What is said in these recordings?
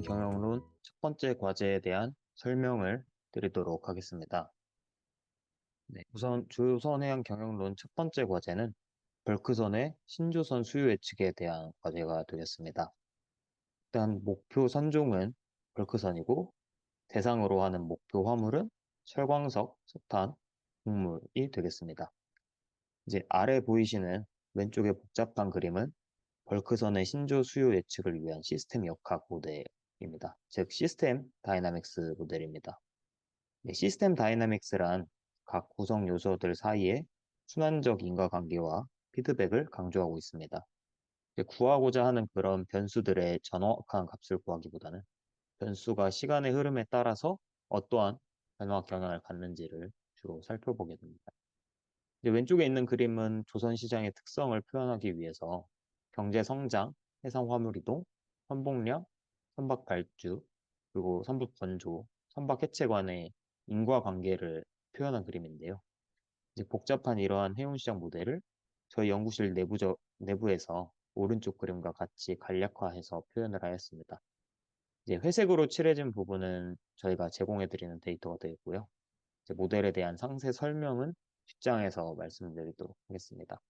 조선해양 경영론 첫 번째 과제에 대한 설명을 드리도록 하겠습니다. 네, 우선 조선해양 경영론 첫 번째 과제는 벌크선의 신조선 수요 예측에 대한 과제가 되겠습니다. 일단 목표 선종은 벌크선이고 대상으로 하는 목표 화물은 철광석, 석탄, 곡물이 되겠습니다. 이제 아래 보이시는 왼쪽의 복잡한 그림은 벌크선의 신조 수요 예측을 위한 시스템 역학 모델입니다. 즉 시스템 다이나믹스 모델입니다. 네, 시스템 다이나믹스란 각 구성 요소들 사이의 순환적 인과관계와 피드백을 강조하고 있습니다. 구하고자 하는 그런 변수들의 정확한 값을 구하기보다는 변수가 시간의 흐름에 따라서 어떠한 변화 경향을 갖는지를 주로 살펴보게 됩니다. 이제 왼쪽에 있는 그림은 조선 시장의 특성을 표현하기 위해서 경제 성장, 해상 화물 이동, 선봉량, 선박 발주, 그리고 선박 건조, 선박 해체 간의 인과관계를 표현한 그림인데요. 이제 복잡한 이러한 해운시장 모델을 저희 연구실 내부에서 오른쪽 그림과 같이 간략화해서 표현을 하였습니다. 이제 회색으로 칠해진 부분은 저희가 제공해드리는 데이터가 되겠고요. 이제 모델에 대한 상세 설명은 뒷장에서 말씀드리도록 하겠습니다.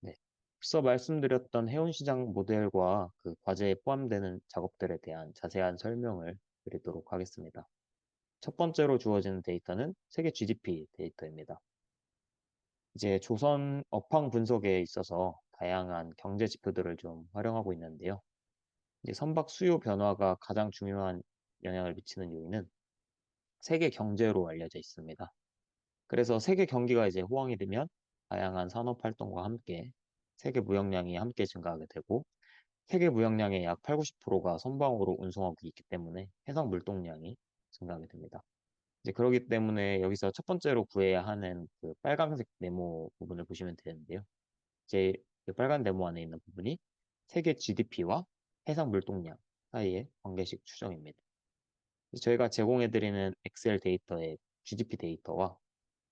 네. 앞서 말씀드렸던 해운시장 모델과 그 과제에 포함되는 작업들에 대한 자세한 설명을 드리도록 하겠습니다. 첫 번째로 주어지는 데이터는 세계 GDP 데이터입니다. 이제 조선 업황 분석에 있어서 다양한 경제 지표들을 좀 활용하고 있는데요. 이제 선박 수요 변화가 가장 중요한 영향을 미치는 요인은 세계 경제로 알려져 있습니다. 그래서 세계 경기가 이제 호황이 되면 다양한 산업 활동과 함께 세계 무역량이 함께 증가하게 되고 세계 무역량의 약 8, 90%가 선박으로 운송하고 있기 때문에 해상 물동량이 증가하게 됩니다. 이제 그렇기 때문에 여기서 첫 번째로 구해야 하는 그 빨간색 네모 부분을 보시면 되는데요. 이제 그 빨간 네모 안에 있는 부분이 세계 GDP와 해상 물동량 사이의 관계식 추정입니다. 저희가 제공해드리는 엑셀 데이터의 GDP 데이터와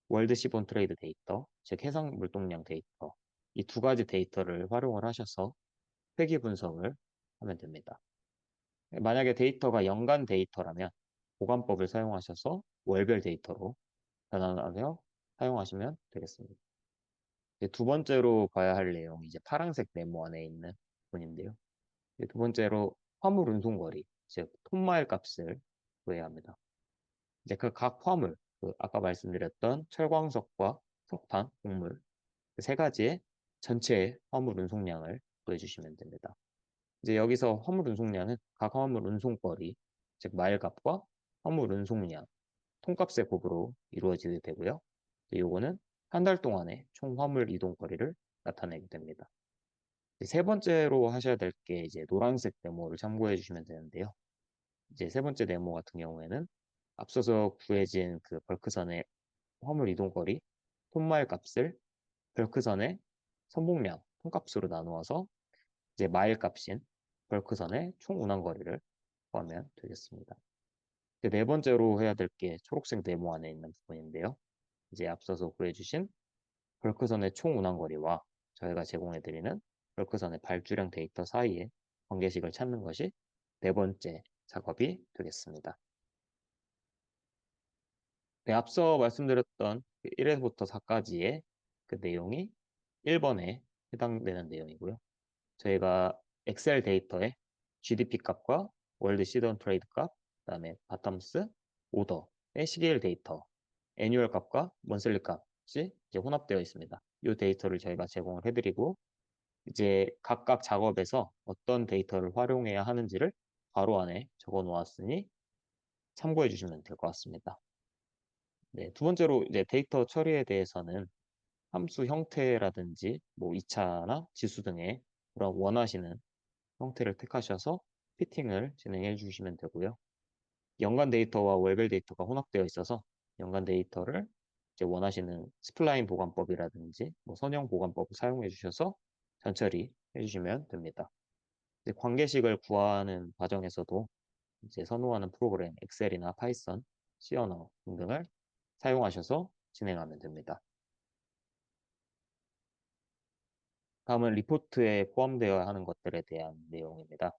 월드 시본 트레이드 데이터, 즉 해상 물동량 데이터, 이 두 가지 데이터를 활용을 하셔서 회귀 분석을 하면 됩니다. 만약에 데이터가 연간 데이터라면 보관법을 사용하셔서 월별 데이터로 변환하여 사용하시면 되겠습니다. 이제 두 번째로 봐야 할 내용이 이제 파란색 네모 안에 있는 부분인데요. 이제 두 번째로 화물 운송거리, 즉 톤마일 값을 구해야 합니다. 이제 그 각 화물, 그 아까 말씀드렸던 철광석과 석탄, 곡물 그 세 가지의 전체 화물 운송량을 구해주시면 됩니다. 이제 여기서 화물 운송량은 각 화물 운송거리, 즉 마일값과 화물 운송량, 통값의 곱으로 이루어지게 되고요. 요거는 한 달 동안의 총 화물 이동 거리를 나타내게 됩니다. 세 번째로 하셔야 될 게 이제 노란색 네모를 참고해 주시면 되는데요. 이제 세 번째 네모 같은 경우에는 앞서서 구해진 그 벌크선의 화물 이동 거리, 톤마일 값을 벌크선의 선봉량, 통값으로 나누어서 이제 마일 값인 벌크선의 총 운항 거리를 구하면 되겠습니다. 이제 네 번째로 해야 될 게 초록색 네모 안에 있는 부분인데요. 이제 앞서서 구해주신 벌크선의 총 운항 거리와 저희가 제공해드리는 벌크선의 발주량 데이터 사이의 관계식을 찾는 것이 네 번째 작업이 되겠습니다. 네, 앞서 말씀드렸던 1에서부터 4까지의 그 내용이 1번에 해당되는 내용이고요. 저희가 엑셀 데이터에 GDP 값과 월드 시드온 트레이드 값, 그다음에 바텀스, 오더의 시계일 데이터, 애뉴얼 값과 먼슬리 값이 이제 혼합되어 있습니다. 이 데이터를 저희가 제공을 해드리고 이제 각각 작업에서 어떤 데이터를 활용해야 하는지를 괄호 안에 적어 놓았으니 참고해 주시면 될 것 같습니다. 네, 두 번째로 이제 데이터 처리에 대해서는 함수 형태라든지 뭐 2차나 지수 등의 그런 원하시는 형태를 택하셔서 피팅을 진행해 주시면 되고요. 연간 데이터와 월별 데이터가 혼합되어 있어서 연간 데이터를 이제 원하시는 스플라인 보관법이라든지 뭐 선형 보관법을 사용해 주셔서 전처리 해주시면 됩니다. 이제 관계식을 구하는 과정에서도 이제 선호하는 프로그램 엑셀이나 파이썬, C 언어 등등을 사용하셔서 진행하면 됩니다. 다음은 리포트에 포함되어야 하는 것들에 대한 내용입니다.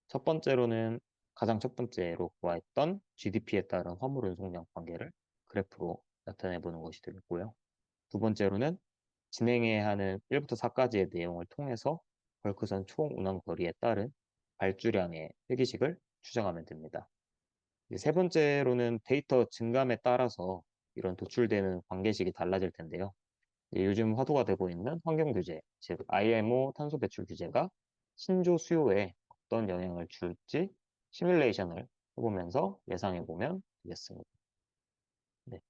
첫 번째로는 가장 첫 번째로 구하였던 GDP에 따른 화물 운송량 관계를 그래프로 나타내 보는 것이 되겠고요. 두 번째로는 진행해야 하는 1부터 4까지의 내용을 통해서 벌크선 총 운항 거리에 따른 발주량의 회기식을 추정하면 됩니다. 세 번째로는 데이터 증감에 따라서 이런 도출되는 관계식이 달라질 텐데요. 요즘 화두가 되고 있는 환경 규제, 즉 IMO 탄소 배출 규제가 신조 수요에 어떤 영향을 줄지 시뮬레이션을 해보면서 예상해 보면 되겠습니다. 네.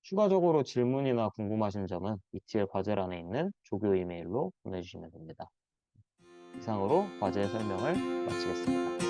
추가적으로 질문이나 궁금하신 점은 ETL 과제란에 있는 조교 이메일로 보내주시면 됩니다. 이상으로 과제 설명을 마치겠습니다.